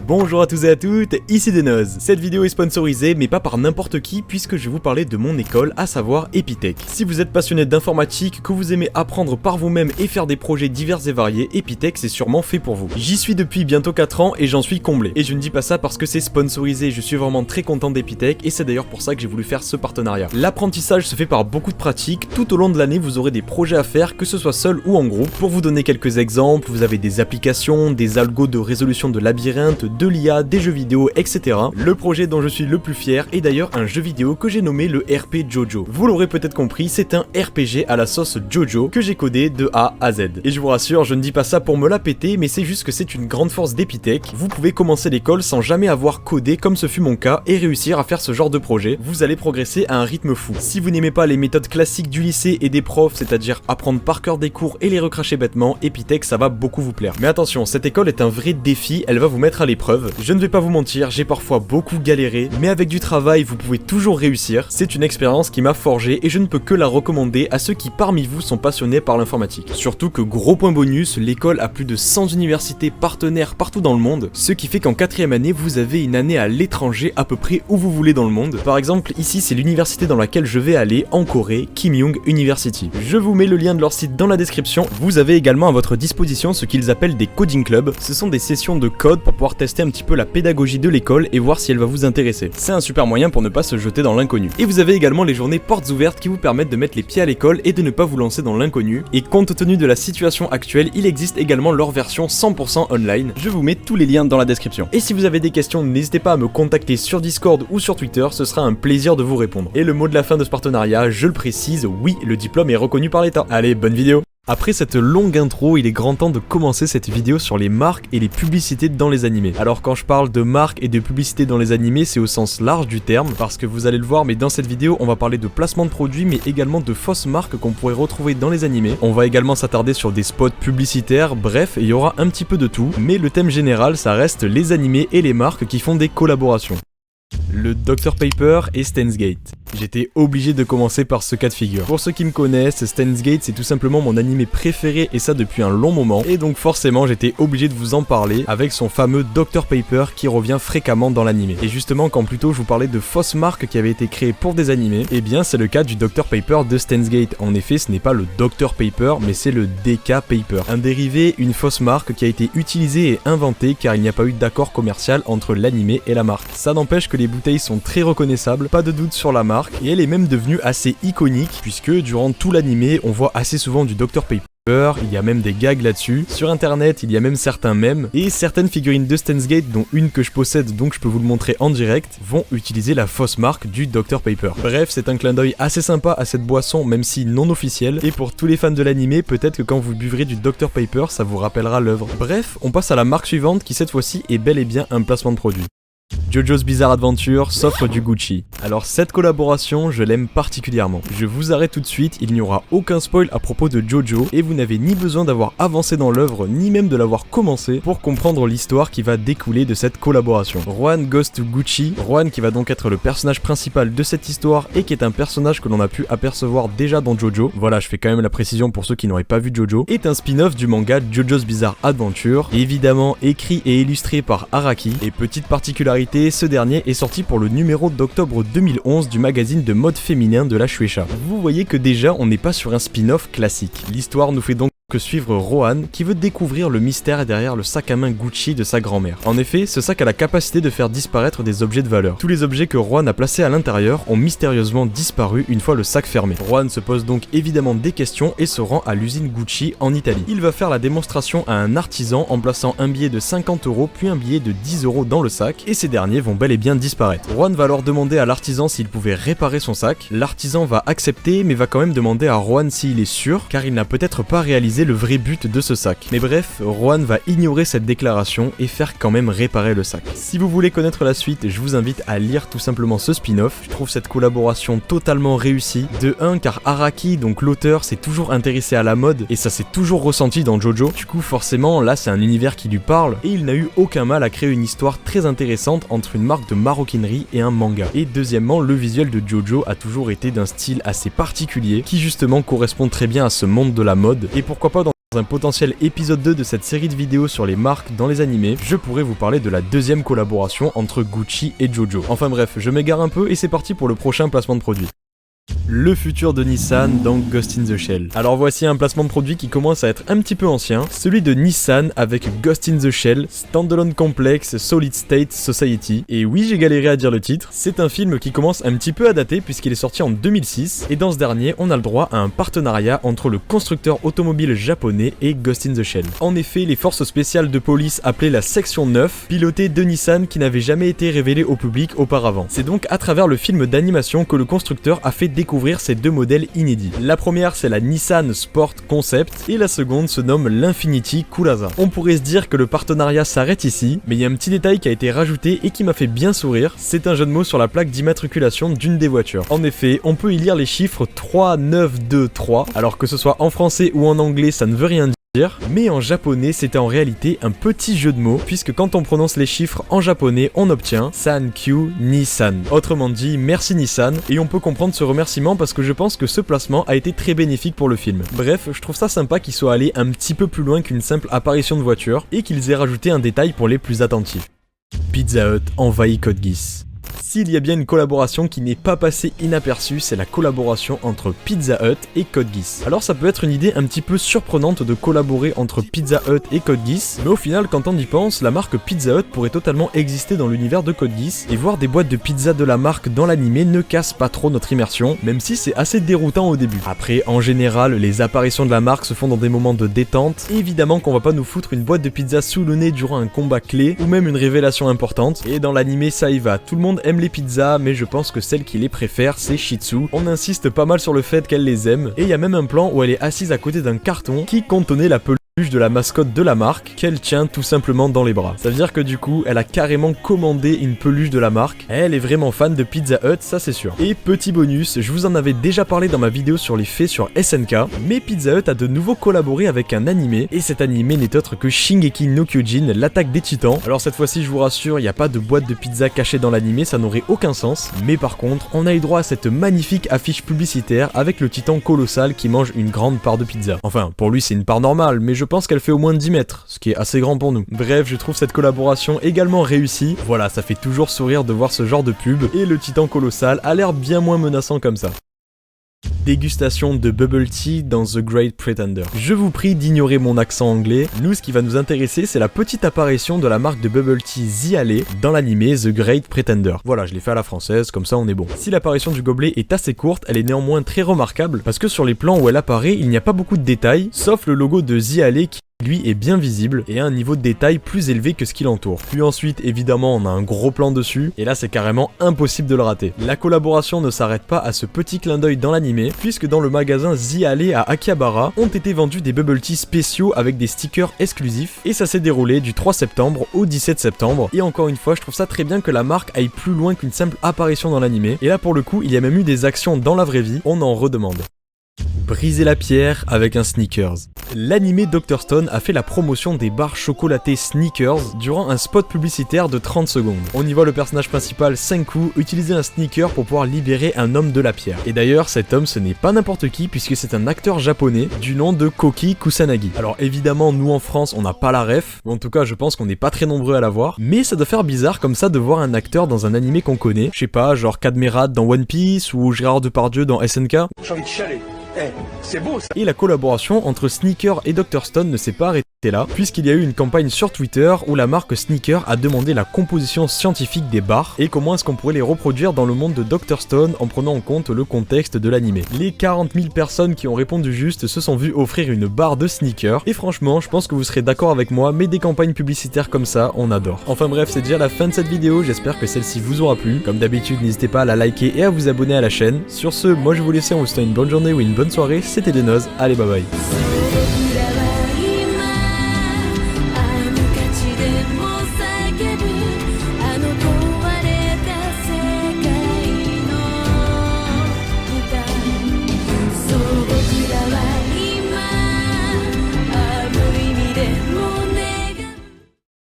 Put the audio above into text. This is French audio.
Bonjour à tous et à toutes, ici Denoz. Cette vidéo est sponsorisée mais pas par n'importe qui puisque je vais vous parler de mon école, à savoir Epitech. Si vous êtes passionné d'informatique, que vous aimez apprendre par vous-même et faire des projets divers et variés, Epitech c'est sûrement fait pour vous. J'y suis depuis bientôt 4 ans et j'en suis comblé. Et je ne dis pas ça parce que c'est sponsorisé, je suis vraiment très content d'Epitech et c'est d'ailleurs pour ça que j'ai voulu faire ce partenariat. L'apprentissage se fait par beaucoup de pratiques, tout au long de l'année vous aurez des projets à faire, que ce soit seul ou en groupe. Pour vous donner quelques exemples, vous avez des applications, des algos de résolution de labyrinthes, de l'IA, des jeux vidéo, etc. Le projet dont je suis le plus fier est d'ailleurs un jeu vidéo que j'ai nommé le RP Jojo. Vous l'aurez peut-être compris, c'est un RPG à la sauce Jojo que j'ai codé de A à Z. Et je vous rassure, je ne dis pas ça pour me la péter, mais c'est juste que c'est une grande force d'Epitech. Vous pouvez commencer l'école sans jamais avoir codé comme ce fut mon cas et réussir à faire ce genre de projet. Vous allez progresser à un rythme fou. Si vous n'aimez pas les méthodes classiques du lycée et des profs, c'est-à-dire apprendre par cœur des cours et les recracher bêtement, Epitech ça va beaucoup vous plaire. Mais attention, cette école est un vrai défi, elle va vous mettre à l'épreuve. Je ne vais pas vous mentir, j'ai parfois beaucoup galéré, mais avec du travail, vous pouvez toujours réussir. C'est une expérience qui m'a forgé et je ne peux que la recommander à ceux qui parmi vous sont passionnés par l'informatique. Surtout que gros point bonus, l'école a plus de 100 universités partenaires partout dans le monde, ce qui fait qu'en 4e année, vous avez une année à l'étranger à peu près où vous voulez dans le monde. Par exemple, ici c'est l'université dans laquelle je vais aller en Corée, Kim Young University. Je vous mets le lien de leur site dans la description. Vous avez également à votre disposition ce qu'ils appellent des coding clubs. Ce sont des sessions de code pour pouvoir tester un petit peu la pédagogie de l'école et voir si elle va vous intéresser. C'est un super moyen pour ne pas se jeter dans l'inconnu. Et vous avez également les journées portes ouvertes qui vous permettent de mettre les pieds à l'école et de ne pas vous lancer dans l'inconnu. Et compte tenu de la situation actuelle, il existe également leur version 100% online. Je vous mets tous les liens dans la description. Et si vous avez des questions, n'hésitez pas à me contacter sur Discord ou sur Twitter, ce sera un plaisir de vous répondre. Et le mot de la fin de ce partenariat, je le précise, oui, le diplôme est reconnu par l'État. Allez, bonne vidéo! Après cette longue intro, il est grand temps de commencer cette vidéo sur les marques et les publicités dans les animés. Alors quand je parle de marques et de publicités dans les animés, c'est au sens large du terme, parce que vous allez le voir, mais dans cette vidéo, on va parler de placement de produits, mais également de fausses marques qu'on pourrait retrouver dans les animés. On va également s'attarder sur des spots publicitaires, bref, il y aura un petit peu de tout, mais le thème général, ça reste les animés et les marques qui font des collaborations. Le Dr Paper et Steins Gate. J'étais obligé de commencer par ce cas de figure. Pour ceux qui me connaissent, Steins Gate c'est tout simplement mon animé préféré et ça depuis un long moment. Et donc forcément j'étais obligé de vous en parler avec son fameux Dr Paper qui revient fréquemment dans l'animé. Et justement quand plus tôt je vous parlais de fausses marques qui avaient été créées pour des animés, eh bien c'est le cas du Dr Paper de Steins Gate. En effet ce n'est pas le Dr Paper mais c'est le DK Paper. Un dérivé, une fausse marque qui a été utilisée et inventée car il n'y a pas eu d'accord commercial entre l'animé et la marque. Ça n'empêche que les bouteilles sont très reconnaissables, pas de doute sur la marque. Et elle est même devenue assez iconique puisque durant tout l'animé on voit assez souvent du Dr Paper, il y a même des gags là-dessus, sur internet il y a même certains mèmes, et certaines figurines de Steins Gate dont une que je possède donc je peux vous le montrer en direct, vont utiliser la fausse marque du Dr Paper. Bref, c'est un clin d'œil assez sympa à cette boisson même si non officielle, et pour tous les fans de l'animé, peut-être que quand vous buvrez du Dr Paper ça vous rappellera l'œuvre. Bref, on passe à la marque suivante qui cette fois-ci est bel et bien un placement de produit. Jojo's Bizarre Adventure s'offre du Gucci. Alors cette collaboration, je l'aime particulièrement. Je vous arrête tout de suite, il n'y aura aucun spoil à propos de Jojo et vous n'avez ni besoin d'avoir avancé dans l'œuvre ni même de l'avoir commencé pour comprendre l'histoire qui va découler de cette collaboration. Juan goes to Gucci, Juan qui va donc être le personnage principal de cette histoire et qui est un personnage que l'on a pu apercevoir déjà dans Jojo, voilà je fais quand même la précision pour ceux qui n'auraient pas vu Jojo, est un spin-off du manga Jojo's Bizarre Adventure, évidemment écrit et illustré par Araki, et petite particularité, ce dernier est sorti pour le numéro d'octobre 2011 du magazine de mode féminin de la Shueisha. Vous voyez que déjà on n'est pas sur un spin-off classique. L'histoire nous fait donc que suivre Rohan qui veut découvrir le mystère derrière le sac à main Gucci de sa grand-mère. En effet, ce sac a la capacité de faire disparaître des objets de valeur. Tous les objets que Rohan a placés à l'intérieur ont mystérieusement disparu une fois le sac fermé. Rohan se pose donc évidemment des questions et se rend à l'usine Gucci en Italie. Il va faire la démonstration à un artisan en plaçant un billet de 50 € puis un billet de 10 € dans le sac et ces derniers vont bel et bien disparaître. Rohan va alors demander à l'artisan s'il pouvait réparer son sac. L'artisan va accepter mais va quand même demander à Rohan s'il est sûr car il n'a peut-être pas réalisé le vrai but de ce sac. Mais bref, Rohan va ignorer cette déclaration et faire quand même réparer le sac. Si vous voulez connaître la suite, je vous invite à lire tout simplement ce spin-off. Je trouve cette collaboration totalement réussie. De 1 car Araki, donc l'auteur, s'est toujours intéressé à la mode et ça s'est toujours ressenti dans Jojo. Du coup forcément là c'est un univers qui lui parle et il n'a eu aucun mal à créer une histoire très intéressante entre une marque de maroquinerie et un manga. Et deuxièmement, le visuel de Jojo a toujours été d'un style assez particulier qui justement correspond très bien à ce monde de la mode et pourquoi pas dans Dans un potentiel épisode 2 de cette série de vidéos sur les marques dans les animés, je pourrais vous parler de la deuxième collaboration entre Gucci et Jojo. Enfin bref, je m'égare un peu et c'est parti pour le prochain placement de produit. Le futur de Nissan dans Ghost in the Shell. Alors voici un placement de produit qui commence à être un petit peu ancien, celui de Nissan avec Ghost in the Shell, Standalone Complex Solid State Society. Et oui, j'ai galéré à dire le titre, c'est un film qui commence un petit peu à dater puisqu'il est sorti en 2006, et dans ce dernier, on a le droit à un partenariat entre le constructeur automobile japonais et Ghost in the Shell. En effet, les forces spéciales de police appelées la Section 9 pilotaient deux Nissan qui n'avaient jamais été révélés au public auparavant. C'est donc à travers le film d'animation que le constructeur a fait découvrir ces deux modèles inédits. La première, c'est la Nissan Sport Concept et la seconde se nomme l'Infiniti Culaza. On pourrait se dire que le partenariat s'arrête ici, mais il y a un petit détail qui a été rajouté et qui m'a fait bien sourire, c'est un jeu de mots sur la plaque d'immatriculation d'une des voitures. En effet, on peut y lire les chiffres 3923, alors que ce soit en français ou en anglais, ça ne veut rien dire. Mais en japonais, c'était en réalité un petit jeu de mots, puisque quand on prononce les chiffres en japonais, on obtient Sankyu Nissan. Autrement dit, merci Nissan, et on peut comprendre ce remerciement parce que je pense que ce placement a été très bénéfique pour le film. Bref, je trouve ça sympa qu'ils soient allés un petit peu plus loin qu'une simple apparition de voiture, et qu'ils aient rajouté un détail pour les plus attentifs. Pizza Hut envahit Code Geass. S'il y a bien une collaboration qui n'est pas passée inaperçue, c'est la collaboration entre Pizza Hut et Code Geass. Alors ça peut être une idée un petit peu surprenante de collaborer entre Pizza Hut et Code Geass, mais au final quand on y pense, la marque Pizza Hut pourrait totalement exister dans l'univers de Code Geass, et voir des boîtes de pizza de la marque dans l'animé ne casse pas trop notre immersion, même si c'est assez déroutant au début. Après, en général, les apparitions de la marque se font dans des moments de détente, évidemment qu'on va pas nous foutre une boîte de pizza sous le nez durant un combat clé, ou même une révélation importante, et dans l'animé ça y va, tout le monde aime les pizzas, mais je pense que celle qui les préfère, c'est Shih Tzu. On insiste pas mal sur le fait qu'elle les aime, et il y a même un plan où elle est assise à côté d'un carton qui contenait la peluche de la mascotte de la marque qu'elle tient tout simplement dans les bras. Ça veut dire que du coup, elle a carrément commandé une peluche de la marque. Elle est vraiment fan de Pizza Hut, ça c'est sûr. Et petit bonus, je vous en avais déjà parlé dans ma vidéo sur les faits sur SNK, mais Pizza Hut a de nouveau collaboré avec un animé, et cet animé n'est autre que Shingeki no Kyojin, l'attaque des titans. Alors cette fois-ci, je vous rassure, il n'y a pas de boîte de pizza cachée dans l'animé, ça n'aurait aucun sens. Mais par contre, on a eu droit à cette magnifique affiche publicitaire avec le titan colossal qui mange une grande part de pizza. Enfin, pour lui c'est une part normale, mais je pense qu'elle fait au moins 10 mètres, ce qui est assez grand pour nous. Bref, je trouve cette collaboration également réussie. Voilà, ça fait toujours sourire de voir ce genre de pub, et le titan colossal a l'air bien moins menaçant comme ça. Dégustation de bubble tea dans The Great Pretender. Je vous prie d'ignorer mon accent anglais. Nous, ce qui va nous intéresser, c'est la petite apparition de la marque de bubble tea Ziale dans l'animé The Great Pretender. Voilà, je l'ai fait à la française, comme ça on est bon. Si l'apparition du gobelet est assez courte, elle est néanmoins très remarquable, parce que sur les plans où elle apparaît, il n'y a pas beaucoup de détails, sauf le logo de Ziale qui lui est bien visible et a un niveau de détail plus élevé que ce qui l'entoure. Puis ensuite, évidemment, on a un gros plan dessus, et là c'est carrément impossible de le rater. La collaboration ne s'arrête pas à ce petit clin d'œil dans l'animé, puisque dans le magasin Ziale à Akihabara, ont été vendus des bubble tea spéciaux avec des stickers exclusifs, et ça s'est déroulé du 3 septembre au 17 septembre, et encore une fois, je trouve ça très bien que la marque aille plus loin qu'une simple apparition dans l'animé, et là pour le coup, il y a même eu des actions dans la vraie vie, on en redemande. Briser la pierre avec un Snickers. L'animé Dr Stone a fait la promotion des barres chocolatées Snickers durant un spot publicitaire de 30 secondes. On y voit le personnage principal Senku utiliser un sneaker pour pouvoir libérer un homme de la pierre. Et d'ailleurs, cet homme ce n'est pas n'importe qui puisque c'est un acteur japonais du nom de Koki Kusanagi. Alors évidemment, nous en France on n'a pas la ref, ou en tout cas je pense qu'on n'est pas très nombreux à l'avoir, mais ça doit faire bizarre comme ça de voir un acteur dans un animé qu'on connaît, je sais pas, genre Cadmerade dans One Piece ou Gérard Depardieu dans SNK. J'ai envie de chialer. C'est beau ça. Et la collaboration entre Sneaker et Dr Stone ne s'est pas arrêtée là, puisqu'il y a eu une campagne sur Twitter où la marque Sneaker a demandé la composition scientifique des barres et comment est-ce qu'on pourrait les reproduire dans le monde de Dr Stone en prenant en compte le contexte de l'animé. Les 40 000 personnes qui ont répondu juste se sont vues offrir une barre de Sneaker, et franchement je pense que vous serez d'accord avec moi, mais des campagnes publicitaires comme ça, on adore. Enfin bref, c'est déjà la fin de cette vidéo, j'espère que celle-ci vous aura plu. Comme d'habitude, n'hésitez pas à la liker et à vous abonner à la chaîne. Sur ce, moi je vous laisse, on vous souhaite une bonne journée ou une bonne soirée, c'était Denoz, allez bye bye.